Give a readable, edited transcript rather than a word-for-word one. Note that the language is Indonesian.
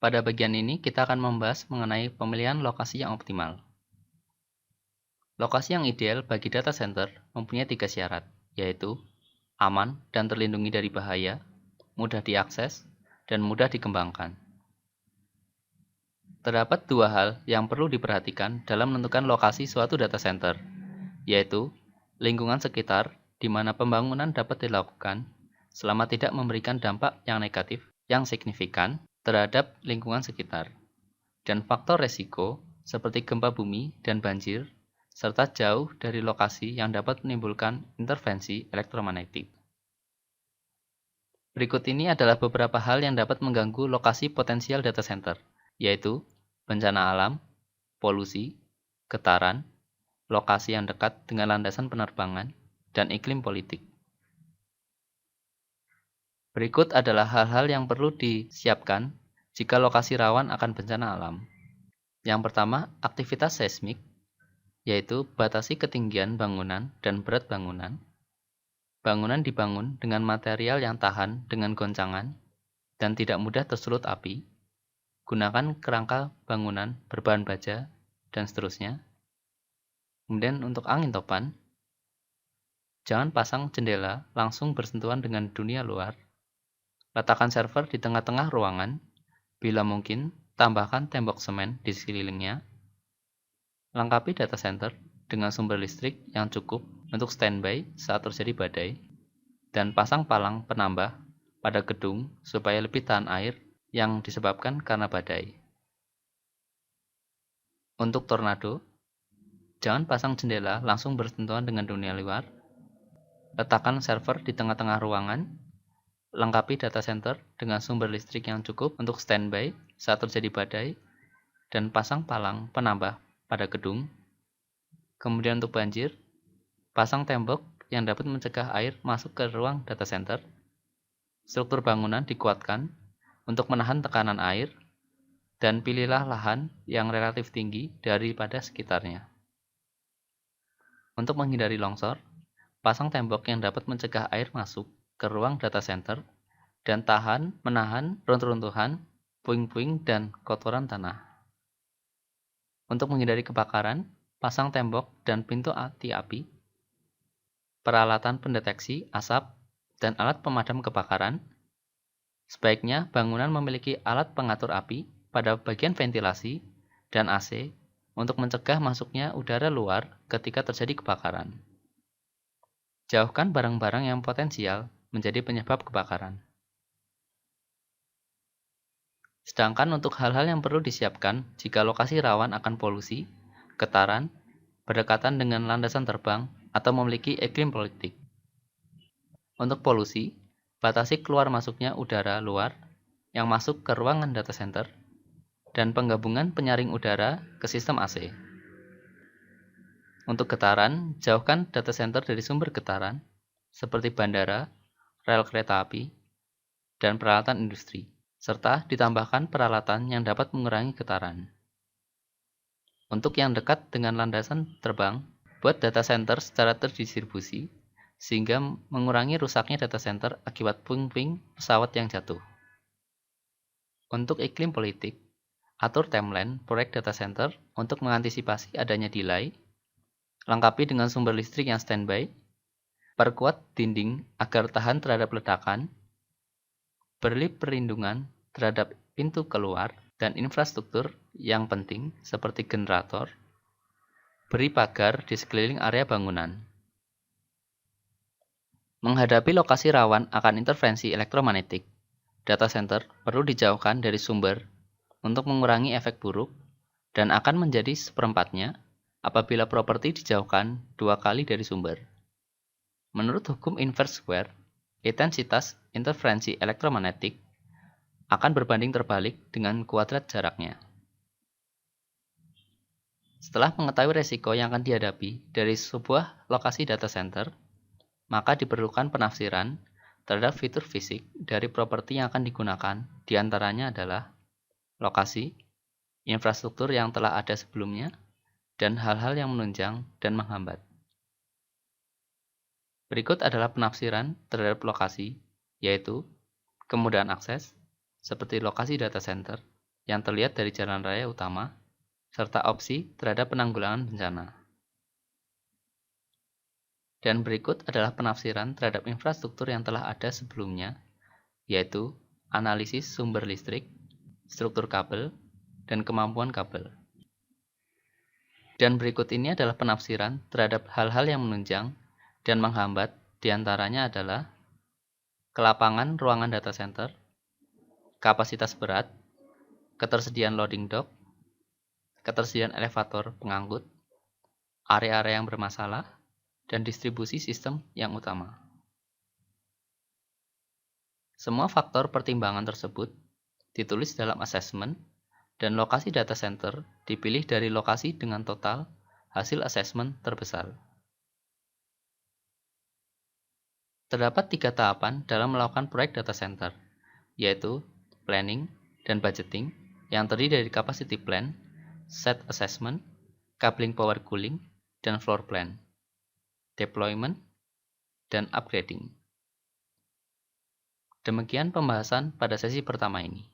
Pada bagian ini kita akan membahas mengenai pemilihan lokasi yang optimal. Lokasi yang ideal bagi data center mempunyai 3 syarat, yaitu aman dan terlindungi dari bahaya, mudah diakses, dan mudah dikembangkan. Terdapat 2 hal yang perlu diperhatikan dalam menentukan lokasi suatu data center, yaitu lingkungan sekitar di mana pembangunan dapat dilakukan selama tidak memberikan dampak yang negatif yang signifikan terhadap lingkungan sekitar, dan faktor resiko seperti gempa bumi dan banjir, serta jauh dari lokasi yang dapat menimbulkan intervensi elektromagnetik. Berikut ini adalah beberapa hal yang dapat mengganggu lokasi potensial data center, yaitu bencana alam, polusi, getaran, lokasi yang dekat dengan landasan penerbangan, dan iklim politik. Berikut adalah hal-hal yang perlu disiapkan jika lokasi rawan akan bencana alam. Yang pertama, aktivitas seismik, yaitu batasi ketinggian bangunan dan berat bangunan. Bangunan dibangun dengan material yang tahan dengan goncangan dan tidak mudah tersulut api. Gunakan kerangka bangunan berbahan baja, dan seterusnya. Kemudian untuk angin topan, jangan pasang jendela langsung bersentuhan dengan dunia luar. Letakkan server di tengah-tengah ruangan. Bila mungkin, tambahkan tembok semen di sekelilingnya. Lengkapi data center dengan sumber listrik yang cukup untuk standby saat terjadi badai, dan pasang palang penambah pada gedung supaya lebih tahan air yang disebabkan karena badai. Untuk tornado, jangan pasang jendela langsung bersentuhan dengan dunia luar. Letakkan server di tengah-tengah ruangan. Lengkapi data center dengan sumber listrik yang cukup untuk standby saat terjadi badai, dan pasang palang penambah pada gedung. Kemudian untuk banjir, pasang tembok yang dapat mencegah air masuk ke ruang data center. Struktur bangunan dikuatkan untuk menahan tekanan air, dan pilihlah lahan yang relatif tinggi daripada sekitarnya. Untuk menghindari longsor, pasang tembok yang dapat mencegah air masuk ke ruang data center dan menahan runtuhan, puing-puing, dan kotoran tanah. Untuk menghindari kebakaran, pasang tembok dan pintu anti-api, peralatan pendeteksi asap, dan alat pemadam kebakaran. Sebaiknya bangunan memiliki alat pengatur api pada bagian ventilasi dan AC untuk mencegah masuknya udara luar ketika terjadi kebakaran. Jauhkan barang-barang yang potensial menjadi penyebab kebakaran. Sedangkan untuk hal-hal yang perlu disiapkan jika lokasi rawan akan polusi, getaran, berdekatan dengan landasan terbang, atau memiliki iklim politik. Untuk polusi, batasi keluar masuknya udara luar yang masuk ke ruangan data center, dan penggabungan penyaring udara ke sistem AC. Untuk getaran, jauhkan data center dari sumber getaran, seperti bandara, rel kereta api, dan peralatan industri, serta ditambahkan peralatan yang dapat mengurangi getaran. Untuk yang dekat dengan landasan terbang, buat data center secara terdistribusi, sehingga mengurangi rusaknya data center akibat puing-puing pesawat yang jatuh. Untuk iklim politik, atur timeline proyek data center untuk mengantisipasi adanya delay, lengkapi dengan sumber listrik yang standby, perkuat dinding agar tahan terhadap ledakan, beri perlindungan terhadap pintu keluar dan infrastruktur yang penting seperti generator, beri pagar di sekeliling area bangunan. Menghadapi lokasi rawan akan intervensi elektromagnetik, data center perlu dijauhkan dari sumber untuk mengurangi efek buruk, dan akan menjadi seperempatnya apabila properti dijauhkan 2 kali dari sumber. Menurut hukum inverse square, intensitas interferensi elektromagnetik akan berbanding terbalik dengan kuadrat jaraknya. Setelah mengetahui resiko yang akan dihadapi dari sebuah lokasi data center, maka diperlukan penafsiran terhadap fitur fisik dari properti yang akan digunakan. Di antaranya adalah lokasi, infrastruktur yang telah ada sebelumnya, dan hal-hal yang menunjang dan menghambat. Berikut adalah penafsiran terhadap lokasi, yaitu kemudahan akses, seperti lokasi data center, yang terlihat dari jalan raya utama, serta opsi terhadap penanggulangan bencana. Dan berikut adalah penafsiran terhadap infrastruktur yang telah ada sebelumnya, yaitu analisis sumber listrik, struktur kabel, dan kemampuan kabel. Dan berikut ini adalah penafsiran terhadap hal-hal yang menunjang dan menghambat, diantaranya adalah kelapangan ruangan data center, kapasitas berat, ketersediaan loading dock, ketersediaan elevator pengangkut, area-area yang bermasalah, dan distribusi sistem yang utama. Semua faktor pertimbangan tersebut ditulis dalam asesmen, dan lokasi data center dipilih dari lokasi dengan total hasil asesmen terbesar. Terdapat 3 tahapan dalam melakukan proyek data center, yaitu planning dan budgeting yang terdiri dari capacity plan, site assessment, coupling power cooling, dan floor plan, deployment, dan upgrading. Demikian pembahasan pada sesi pertama ini.